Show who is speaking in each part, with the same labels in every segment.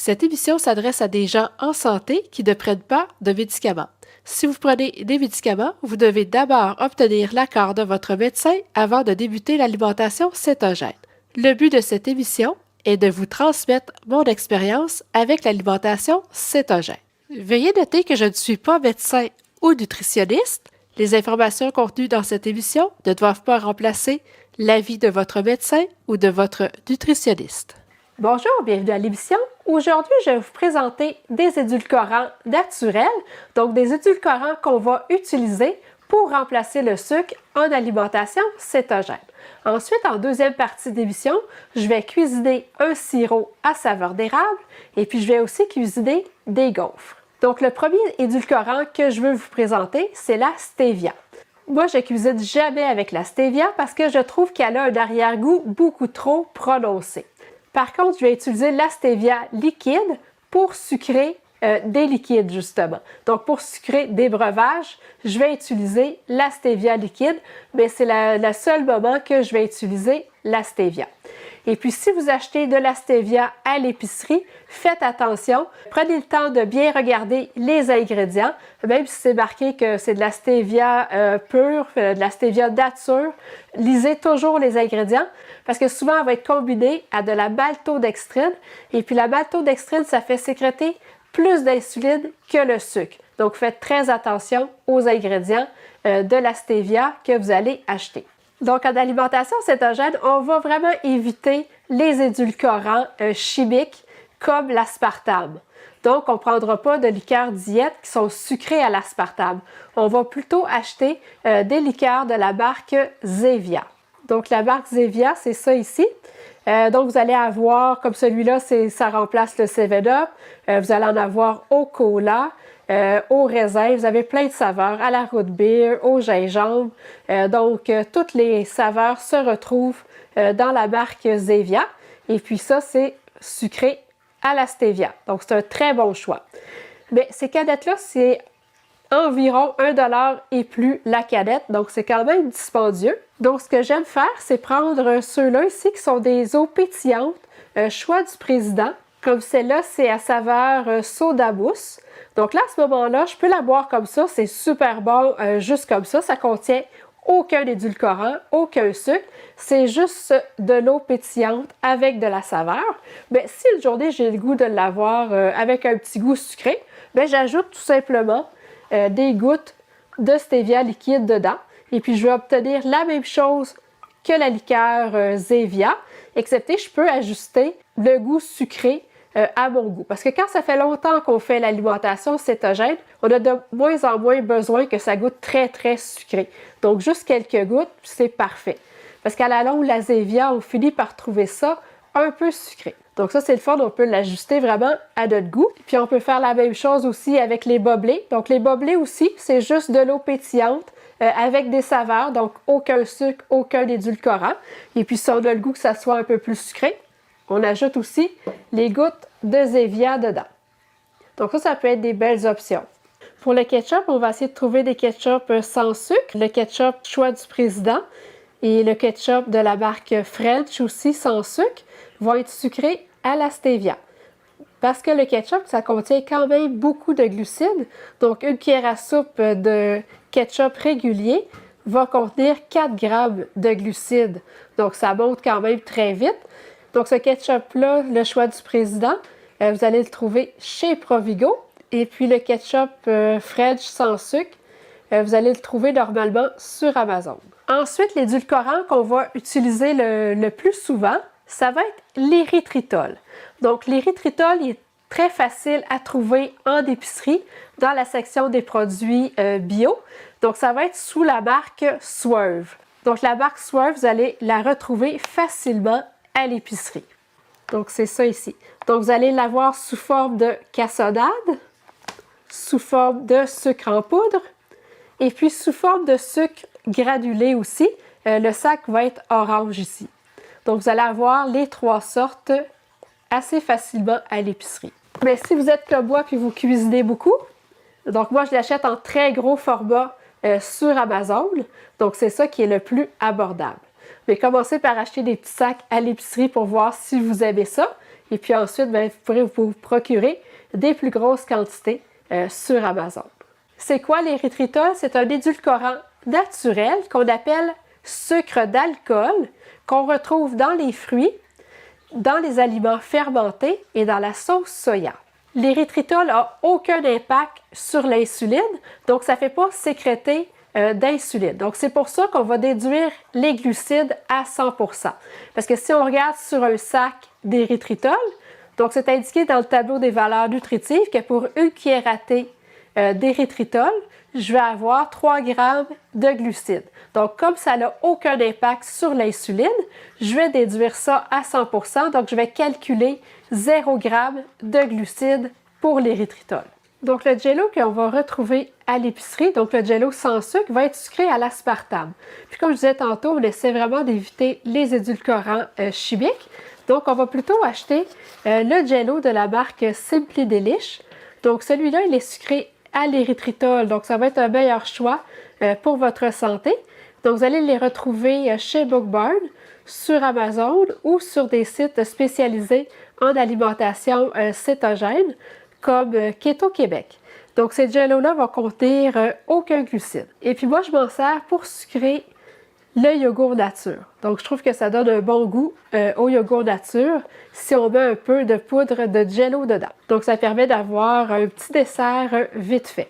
Speaker 1: Cette émission s'adresse à des gens en santé qui ne prennent pas de médicaments. Si vous prenez des médicaments, vous devez d'abord obtenir l'accord de votre médecin avant de débuter l'alimentation cétogène. Le but de cette émission est de vous transmettre mon expérience avec l'alimentation cétogène. Veuillez noter que je ne suis pas médecin ou nutritionniste. Les informations contenues dans cette émission ne doivent pas remplacer l'avis de votre médecin ou de votre nutritionniste. Bonjour, bienvenue à l'émission. Aujourd'hui, je vais vous présenter des édulcorants naturels, donc des édulcorants qu'on va utiliser pour remplacer le sucre en alimentation cétogène. Ensuite, en deuxième partie d'émission, je vais cuisiner un sirop à saveur d'érable et puis je vais aussi cuisiner des gaufres. Donc, le premier édulcorant que je veux vous présenter, c'est la stevia. Moi, je cuisine jamais avec la stevia parce que je trouve qu'elle a un arrière-goût beaucoup trop prononcé. Par contre, je vais utiliser la stevia liquide pour sucrer des liquides, justement. Donc, pour sucrer des breuvages, je vais utiliser la stevia liquide, mais c'est le seul moment que je vais utiliser la stevia. Et puis, si vous achetez de la stevia à l'épicerie, faites attention. Prenez le temps de bien regarder les ingrédients. Même si c'est marqué que c'est de la stevia pure, de la stevia nature, lisez toujours les ingrédients parce que souvent, elle va être combinée à de la maltodextrine. Et puis, la maltodextrine, ça fait sécréter plus d'insuline que le sucre. Donc, faites très attention aux ingrédients de la stevia que vous allez acheter. Donc, en alimentation cétogène, on va vraiment éviter les édulcorants chimiques comme l'aspartame. Donc, on ne prendra pas de liqueurs diète qui sont sucrées à l'aspartame. On va plutôt acheter des liqueurs de la marque Zevia. Donc, la marque Zevia, c'est ça ici. Donc, vous allez avoir, comme celui-là, ça remplace le 7-Up. Vous allez en avoir au cola, au raisin. Vous avez plein de saveurs, à la root beer, au gingembre. Donc, toutes les saveurs se retrouvent dans la marque Zevia. Et puis ça, c'est sucré à la stevia. Donc, c'est un très bon choix. Mais ces canettes-là, c'est environ 1$ et plus la canette. Donc, c'est quand même dispendieux. Donc, ce que j'aime faire, c'est prendre ceux-là ici qui sont des eaux pétillantes, choix du président. Comme celle-là, c'est à saveur soda mousse. Donc là, à ce moment-là, je peux la boire comme ça. C'est super bon, juste comme ça. Ça contient aucun édulcorant, aucun sucre. C'est juste de l'eau pétillante avec de la saveur. Mais si une journée, j'ai le goût de l'avoir avec un petit goût sucré, bien, j'ajoute tout simplement des gouttes de stevia liquide dedans. Et puis, je vais obtenir la même chose que la liqueur Zevia, excepté je peux ajuster le goût sucré à mon goût. Parce que quand ça fait longtemps qu'on fait l'alimentation cétogène, on a de moins en moins besoin que ça goûte très, très sucré. Donc, juste quelques gouttes, c'est parfait. Parce qu'à la longue, la Zevia, on finit par trouver ça un peu sucré. Donc ça, c'est le fun, on peut l'ajuster vraiment à notre goût. Puis on peut faire la même chose aussi avec les boblés. Donc les boblés aussi, c'est juste de l'eau pétillante avec des saveurs, donc aucun sucre, aucun édulcorant. Et puis si on a le goût que ça soit un peu plus sucré, on ajoute aussi les gouttes de Zevia dedans. Donc ça peut être des belles options. Pour le ketchup, on va essayer de trouver des ketchup sans sucre. Le ketchup choix du président et le ketchup de la marque French aussi sans sucre vont être sucrés à la stevia. Parce que le ketchup, ça contient quand même beaucoup de glucides. Donc, une cuillère à soupe de ketchup régulier va contenir 4 grammes de glucides. Donc, ça monte quand même très vite. Donc, ce ketchup-là, le choix du président, vous allez le trouver chez Provigo. Et puis, le ketchup French sans sucre, vous allez le trouver normalement sur Amazon. Ensuite, l'édulcorant qu'on va utiliser le plus souvent, ça va être l'érythritol. Donc, l'érythritol, il est très facile à trouver en épicerie dans la section des produits bio. Donc, ça va être sous la marque Swerve. Donc, la marque Swerve, vous allez la retrouver facilement à l'épicerie. Donc, c'est ça ici. Donc, vous allez l'avoir sous forme de cassonade, sous forme de sucre en poudre et puis sous forme de sucre granulé aussi. Le sac va être orange ici. Donc, vous allez avoir les 3 sortes assez facilement à l'épicerie. Mais si vous êtes comme moi et vous cuisinez beaucoup, donc moi, je l'achète en très gros format sur Amazon. Donc, c'est ça qui est le plus abordable. Mais commencez par acheter des petits sacs à l'épicerie pour voir si vous aimez ça. Et puis ensuite, bien, vous pourrez vous procurer des plus grosses quantités sur Amazon. C'est quoi l'érythritol? C'est un édulcorant naturel qu'on appelle sucre d'alcool qu'on retrouve dans les fruits, dans les aliments fermentés et dans la sauce soya. L'érythritol n'a aucun impact sur l'insuline, donc ça ne fait pas sécréter d'insuline. Donc c'est pour ça qu'on va déduire les glucides à 100%. Parce que si on regarde sur un sac d'érythritol, donc c'est indiqué dans le tableau des valeurs nutritives que pour une cuillère à thé d'érythritol, je vais avoir 3 grammes de glucides. Donc, comme ça n'a aucun impact sur l'insuline, je vais déduire ça à 100%. Donc, je vais calculer 0 g de glucides pour l'érythritol. Donc, le jello qu'on va retrouver à l'épicerie, donc le jello sans sucre, va être sucré à l'aspartame. Puis, comme je disais tantôt, on essaie vraiment d'éviter les édulcorants chimiques. Donc, on va plutôt acheter le jello de la marque Simply Delish. Donc, celui-là, il est sucré à l'érythritol. Donc, ça va être un meilleur choix pour votre santé. Donc, vous allez les retrouver chez Bookbarn, sur Amazon ou sur des sites spécialisés en alimentation cétogène comme Keto Québec. Donc, ces jello-là vont contenir aucun glucide. Et puis, moi, je m'en sers pour sucrer le yogourt nature. Donc, je trouve que ça donne un bon goût au yogourt nature si on met un peu de poudre de jello dedans. Donc, ça permet d'avoir un petit dessert vite fait.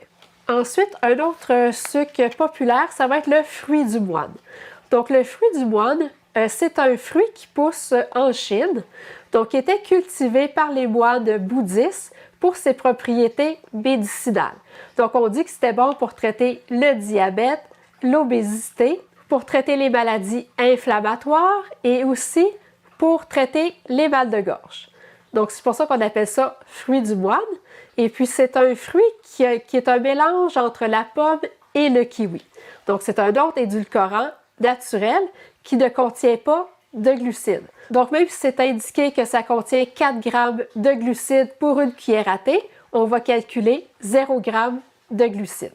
Speaker 1: Ensuite, un autre sucre populaire, ça va être le fruit du moine. Donc, le fruit du moine, c'est un fruit qui pousse en Chine, donc qui était cultivé par les moines bouddhistes pour ses propriétés médicinales. Donc, on dit que c'était bon pour traiter le diabète, l'obésité, pour traiter les maladies inflammatoires et aussi pour traiter les mal de gorge. Donc, c'est pour ça qu'on appelle ça fruit du moine. Et puis, c'est un fruit qui est un mélange entre la pomme et le kiwi. Donc, c'est un autre édulcorant naturel qui ne contient pas de glucides. Donc, même si c'est indiqué que ça contient 4 grammes de glucides pour une cuillère à thé, on va calculer 0 g de glucides.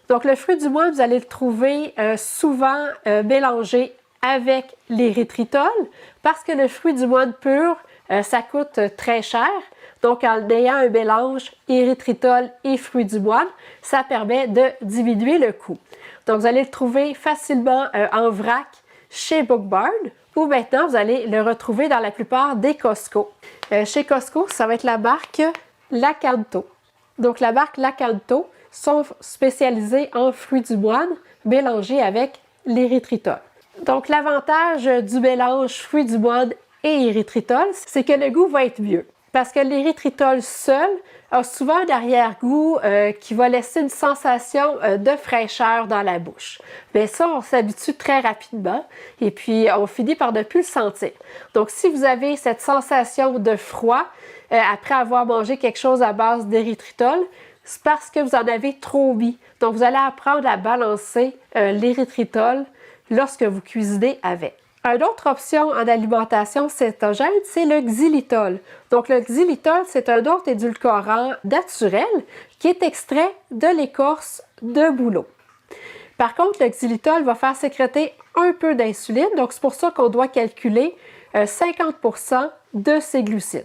Speaker 1: Donc, le fruit du moine, vous allez le trouver souvent mélangé avec l'érythritol parce que le fruit du moine pur, ça coûte très cher. Donc, en ayant un mélange érythritol et fruit du moine, ça permet de diminuer le coût. Donc, vous allez le trouver facilement en vrac chez Bookbarn ou maintenant, vous allez le retrouver dans la plupart des Costco. Chez Costco, ça va être la marque Lakanto. Donc, la marque Lakanto sont spécialisés en fruits du moine mélangés avec l'érythritol. Donc, l'avantage du mélange fruits du moine et érythritol, c'est que le goût va être mieux. Parce que l'érythritol seul a souvent un arrière-goût qui va laisser une sensation de fraîcheur dans la bouche. Mais ça, on s'habitue très rapidement et puis on finit par ne plus le sentir. Donc, si vous avez cette sensation de froid après avoir mangé quelque chose à base d'érythritol, c'est parce que vous en avez trop mis. Donc, vous allez apprendre à balancer l'érythritol lorsque vous cuisinez avec. Une autre option en alimentation cétogène, c'est le xylitol. Donc, le xylitol, c'est un autre édulcorant naturel qui est extrait de l'écorce de bouleau. Par contre, le xylitol va faire sécréter un peu d'insuline, donc c'est pour ça qu'on doit calculer 50% de ses glucides.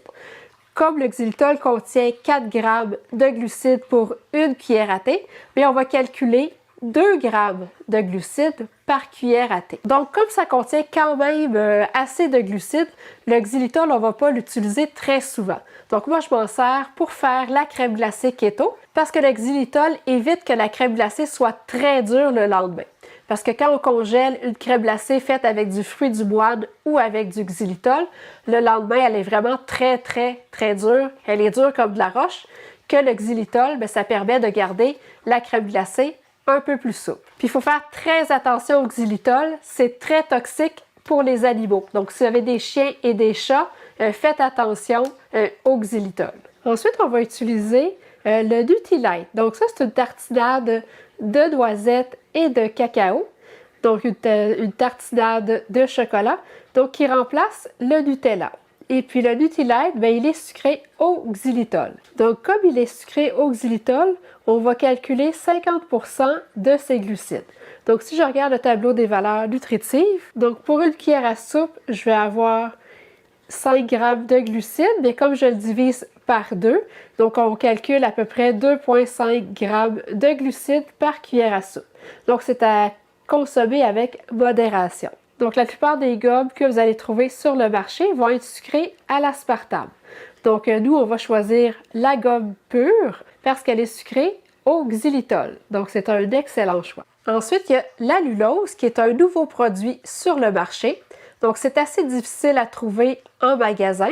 Speaker 1: Comme le xylitol contient 4 grammes de glucides pour une cuillère à thé, mais on va calculer 2 grammes de glucides par cuillère à thé. Donc, comme ça contient quand même assez de glucides, le xylitol, on ne va pas l'utiliser très souvent. Donc, moi, je m'en sers pour faire la crème glacée keto parce que le xylitol évite que la crème glacée soit très dure le lendemain. Parce que quand on congèle une crème glacée faite avec du fruit du moine ou avec du xylitol, le lendemain, elle est vraiment très, très, très dure. Elle est dure comme de la roche. Que le xylitol, bien, ça permet de garder la crème glacée un peu plus souple. Puis il faut faire très attention au xylitol, c'est très toxique pour les animaux. Donc si vous avez des chiens et des chats, faites attention au xylitol. Ensuite, on va utiliser le Nutrilite. Donc ça, c'est une tartinade de noisettes et de cacao. Donc une tartinade de chocolat, donc qui remplace le Nutella. Et puis le Nutrilite, bien, il est sucré au xylitol. Donc comme il est sucré au xylitol, on va calculer 50% de ses glucides. Donc si je regarde le tableau des valeurs nutritives, donc pour une cuillère à soupe, je vais avoir 5 grammes de glucides, mais comme je le divise par 2, donc on calcule à peu près 2,5 grammes de glucides par cuillère à soupe. Donc c'est à consommer avec modération. Donc la plupart des gommes que vous allez trouver sur le marché vont être sucrées à l'aspartame. Donc nous, on va choisir la gomme pure parce qu'elle est sucrée au xylitol. Donc c'est un excellent choix. Ensuite, il y a l'allulose qui est un nouveau produit sur le marché. Donc c'est assez difficile à trouver en magasin.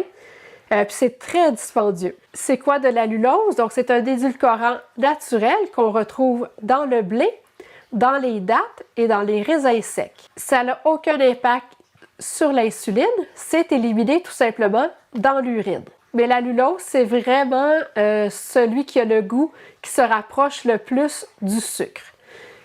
Speaker 1: Puis c'est très dispendieux. C'est quoi de l'allulose? Donc c'est un édulcorant naturel qu'on retrouve dans le blé, dans les dattes et dans les raisins secs. Ça n'a aucun impact sur l'insuline, c'est éliminé tout simplement dans l'urine. Mais l'allulose, c'est vraiment celui qui a le goût qui se rapproche le plus du sucre.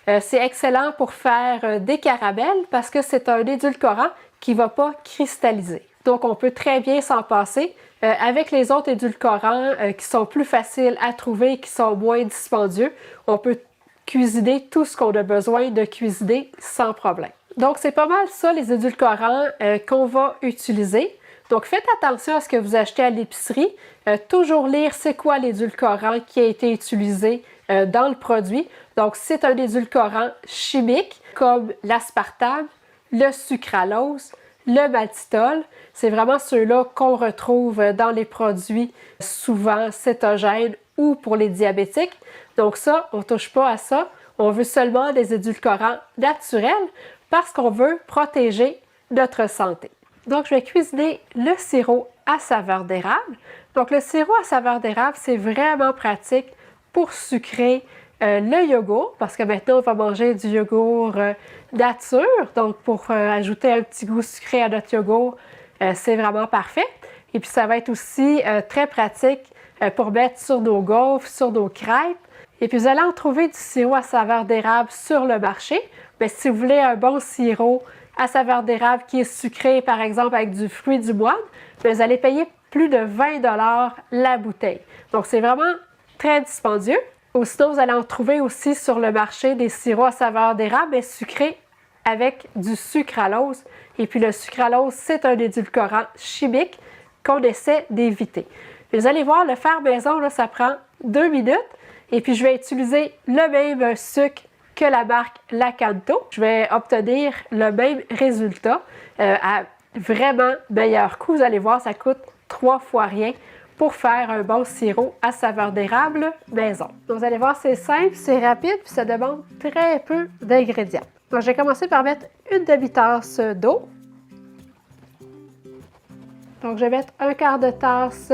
Speaker 1: C'est excellent pour faire des caramels parce que c'est un édulcorant qui ne va pas cristalliser. Donc on peut très bien s'en passer. Avec les autres édulcorants qui sont plus faciles à trouver, qui sont moins dispendieux, on peut cuisiner tout ce qu'on a besoin de cuisiner sans problème. Donc c'est pas mal ça les édulcorants qu'on va utiliser. Donc faites attention à ce que vous achetez à l'épicerie. Toujours lire c'est quoi l'édulcorant qui a été utilisé dans le produit. Donc c'est un édulcorant chimique comme l'aspartame, le sucralose, le maltitol. C'est vraiment ceux-là qu'on retrouve dans les produits souvent cétogènes ou pour les diabétiques. Donc ça, on ne touche pas à ça. On veut seulement des édulcorants naturels parce qu'on veut protéger notre santé. Donc je vais cuisiner le sirop à saveur d'érable. Donc le sirop à saveur d'érable, c'est vraiment pratique pour sucrer le yogourt, parce que maintenant on va manger du yogourt nature. Donc pour ajouter un petit goût sucré à notre yogourt, c'est vraiment parfait. Et puis ça va être aussi très pratique pour mettre sur nos gaufres, sur nos crêpes. Et puis vous allez en trouver du sirop à saveur d'érable sur le marché. Mais si vous voulez un bon sirop à saveur d'érable qui est sucré, par exemple avec du fruit du moine, vous allez payer plus de 20 $ la bouteille. Donc c'est vraiment très dispendieux. Ou sinon, vous allez en trouver aussi sur le marché des sirops à saveur d'érable, mais sucrés avec du sucralose. Et puis le sucralose, c'est un édulcorant chimique qu'on essaie d'éviter. Vous allez voir, le faire maison, là, ça prend 2 minutes. Et puis je vais utiliser le même sucre que la marque Lakanto. Je vais obtenir le même résultat à vraiment meilleur coût. Vous allez voir, ça coûte 3 fois rien pour faire un bon sirop à saveur d'érable maison. Donc vous allez voir, c'est simple, c'est rapide, puis ça demande très peu d'ingrédients. Donc je vais commencer par mettre une demi-tasse d'eau. Donc je vais mettre un quart de tasse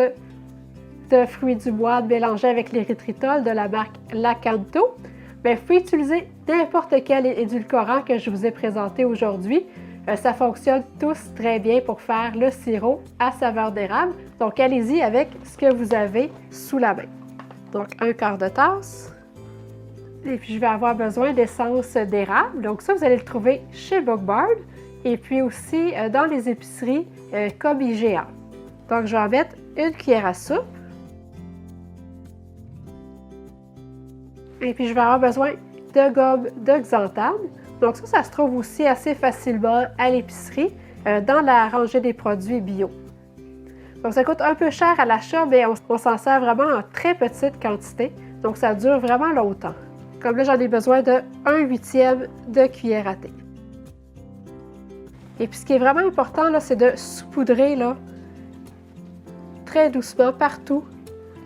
Speaker 1: de fruits du bois mélangés avec l'érythritol de la marque Lakanto. Mais vous pouvez utiliser n'importe quel édulcorant que je vous ai présenté aujourd'hui. Ça fonctionne tous très bien pour faire le sirop à saveur d'érable. Donc, allez-y avec ce que vous avez sous la main. Donc, un quart de tasse. Et puis, je vais avoir besoin d'essence d'érable. Donc, ça, vous allez le trouver chez Bookbarn. Et puis aussi dans les épiceries comme IGA. Donc, je vais en mettre une cuillère à soupe. Et puis, je vais avoir besoin de gomme de xanthane. Donc ça se trouve aussi assez facilement à l'épicerie dans la rangée des produits bio. Donc ça coûte un peu cher à l'achat, mais on s'en sert vraiment en très petite quantité. Donc ça dure vraiment longtemps. Comme là, j'en ai besoin de 1/8 de cuillère à thé. Et puis ce qui est vraiment important, là, c'est de saupoudrer là, très doucement partout.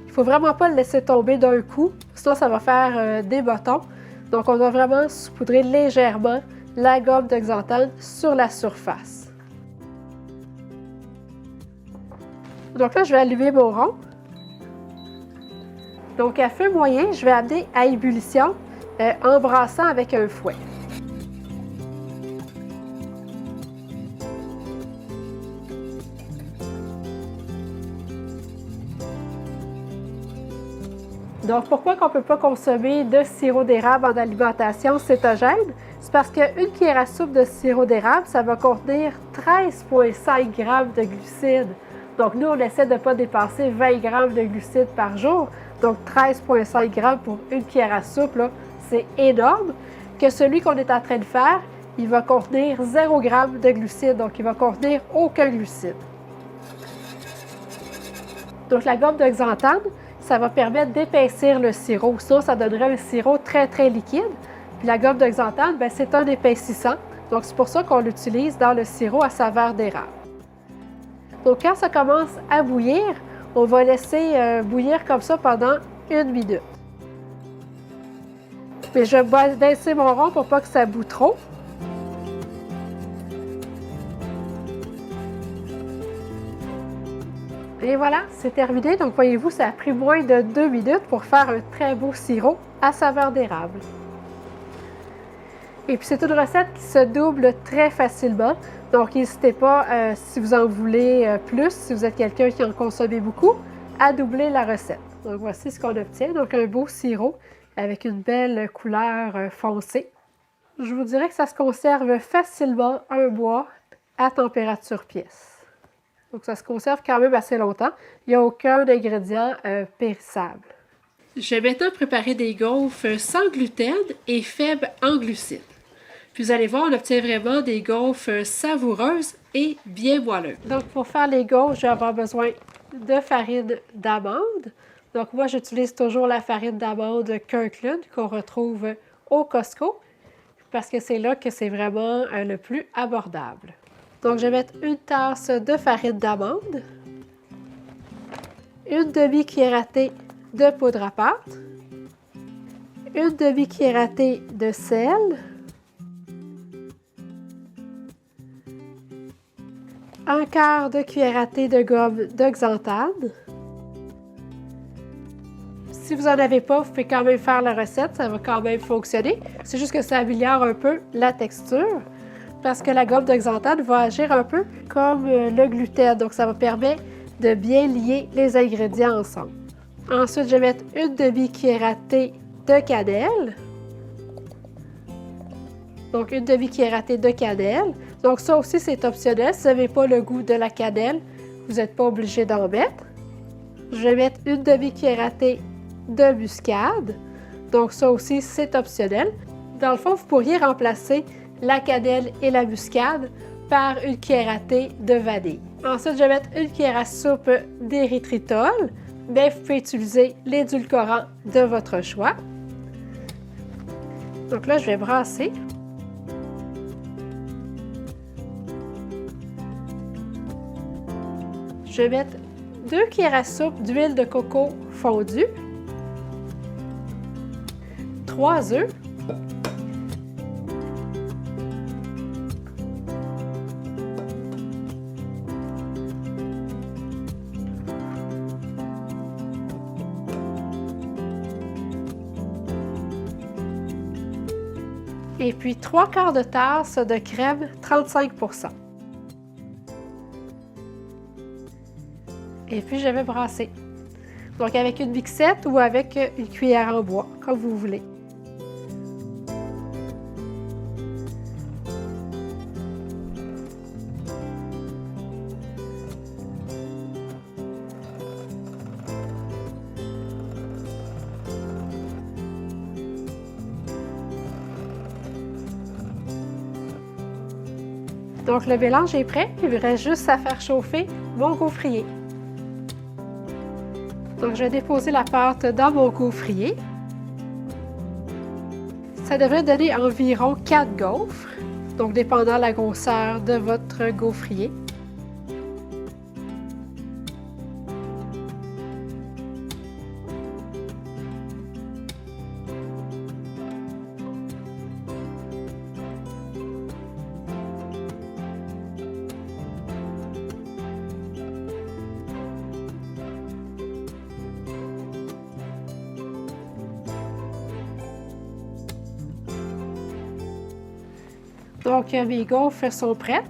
Speaker 1: Il ne faut vraiment pas le laisser tomber d'un coup, sinon ça va faire des bâtons. Donc, on doit vraiment saupoudrer légèrement la gomme de xanthane sur la surface. Donc là, je vais allumer mon rond. Donc, à feu moyen, je vais amener à ébullition en brassant avec un fouet. Donc, pourquoi on ne peut pas consommer de sirop d'érable en alimentation cétogène? C'est parce qu'une cuillère à soupe de sirop d'érable, ça va contenir 13,5 g de glucides. Donc, nous, on essaie de ne pas dépasser 20 g de glucides par jour. Donc, 13,5 g pour une cuillère à soupe, c'est énorme. Que celui qu'on est en train de faire, il va contenir 0 g de glucides. Donc, il va contenir aucun glucide. Donc, la gomme de xanthane, ça va permettre d'épaissir le sirop. Sinon, ça donnerait un sirop très, très liquide. Puis la gomme de xanthane, bien, c'est un épaississant. Donc, c'est pour ça qu'on l'utilise dans le sirop à saveur d'érable. Donc, quand ça commence à bouillir, on va laisser bouillir comme ça pendant 1 minute. Mais je vais baisser mon rond pour pas que ça boue trop. Et voilà, c'est terminé. Donc, voyez-vous, ça a pris moins de 2 minutes pour faire un très beau sirop à saveur d'érable. Et puis, c'est une recette qui se double très facilement. Donc, n'hésitez pas, si vous en voulez plus, si vous êtes quelqu'un qui en consomme beaucoup, à doubler la recette. Donc, voici ce qu'on obtient. Donc, un beau sirop avec une belle couleur foncée. Je vous dirais que ça se conserve facilement 1 mois à température pièce. Donc, ça se conserve quand même assez longtemps. Il n'y a aucun ingrédient périssable. Je vais maintenant préparer des gaufres sans gluten et faibles en glucides. Puis vous allez voir, on obtient vraiment des gaufres savoureuses et bien moelleuses. Donc, pour faire les gaufres, je vais avoir besoin de farine d'amande. Donc, moi, j'utilise toujours la farine d'amande Kirkland qu'on retrouve au Costco parce que c'est là que c'est vraiment le plus abordable. Donc, je vais mettre 1 tasse de farine d'amande, 1 demi-cuillère à thé de poudre à pâte, 1 demi-cuillère à thé de sel, 1/4 de cuillère à thé de gomme de xanthane. Si vous n'en avez pas, vous pouvez quand même faire la recette, ça va quand même fonctionner. C'est juste que ça améliore un peu la texture parce que la gomme de xanthane va agir un peu comme le gluten. Donc, ça va permettre de bien lier les ingrédients ensemble. Ensuite, je vais mettre 1 demi-cuillère à thé de cannelle. Donc, 1 demi-cuillère à thé de cannelle. Donc, ça aussi, c'est optionnel. Si vous n'avez pas le goût de la cannelle, vous n'êtes pas obligé d'en mettre. Je vais mettre 1 demi-cuillère à thé de muscade. Donc, ça aussi, c'est optionnel. Dans le fond, vous pourriez remplacer la cannelle et la muscade par 1 cuillère à thé de vanille. Ensuite, je vais mettre 1 cuillère à soupe d'érythritol, mais vous pouvez utiliser l'édulcorant de votre choix. Donc là, je vais brasser. Je vais mettre 2 cuillères à soupe d'huile de coco fondue, 3 œufs, et puis 3/4 de tasse de crème 35%. Et puis, je vais brasser. Donc, avec une mixette ou avec une cuillère en bois, comme vous voulez. Donc, le mélange est prêt. Il me reste juste à faire chauffer mon gaufrier. Donc, je vais déposer la pâte dans mon gaufrier. Ça devrait donner environ 4 gaufres, donc dépendant de la grosseur de votre gaufrier. Donc, mes gaufres sont prêtes.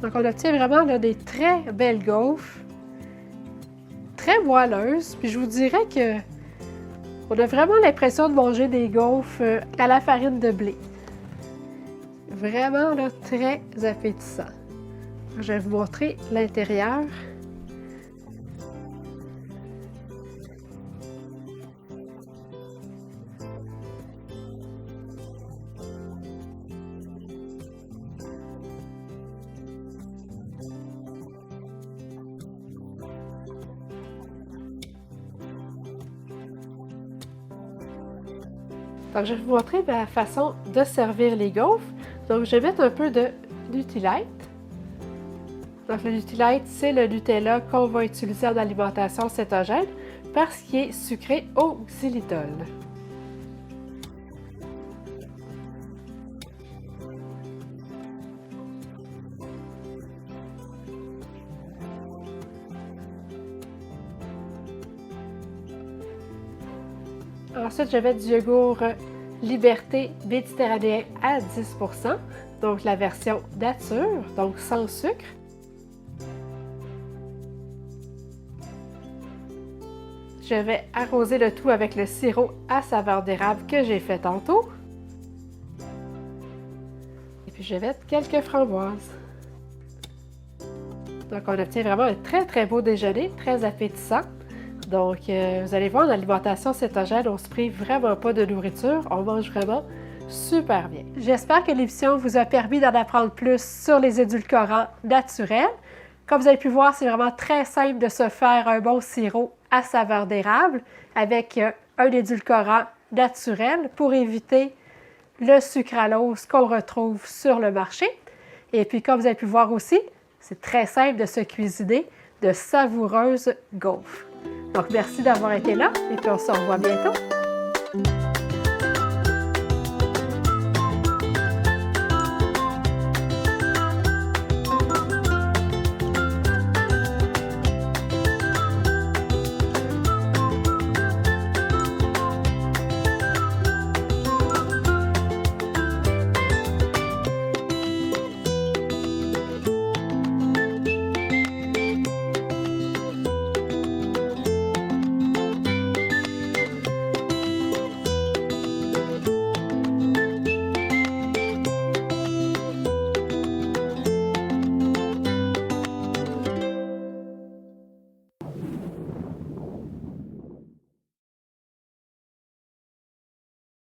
Speaker 1: Donc, on obtient vraiment là, des très belles gaufres, très moelleuses. Puis, je vous dirais que on a vraiment l'impression de manger des gaufres à la farine de blé. Vraiment là, très appétissant. Je vais vous montrer l'intérieur. Donc, je vais vous montrer ma façon de servir les gaufres. Donc, je vais mettre un peu de Nutrilite. Donc, le Nutrilite, c'est le Nutella qu'on va utiliser en alimentation cétogène parce qu'il est sucré au xylitol. Ensuite, je vais du yogourt Liberté méditerranéen à 10%, donc la version nature, donc sans sucre. Je vais arroser le tout avec le sirop à saveur d'érable que j'ai fait tantôt. Et puis je vais mettre quelques framboises. Donc on obtient vraiment un très beau déjeuner, très appétissant. Donc vous allez voir, en alimentation cétogène, on se prive vraiment pas de nourriture, on mange vraiment super bien. J'espère que l'émission vous a permis d'en apprendre plus sur les édulcorants naturels. Comme vous avez pu voir, c'est vraiment très simple de se faire un bon sirop à saveur d'érable avec un édulcorant naturel pour éviter le sucralose qu'on retrouve sur le marché. Et puis, comme vous avez pu voir aussi, c'est très simple de se cuisiner de savoureuses gaufres. Donc, merci d'avoir été là et puis on se revoit bientôt.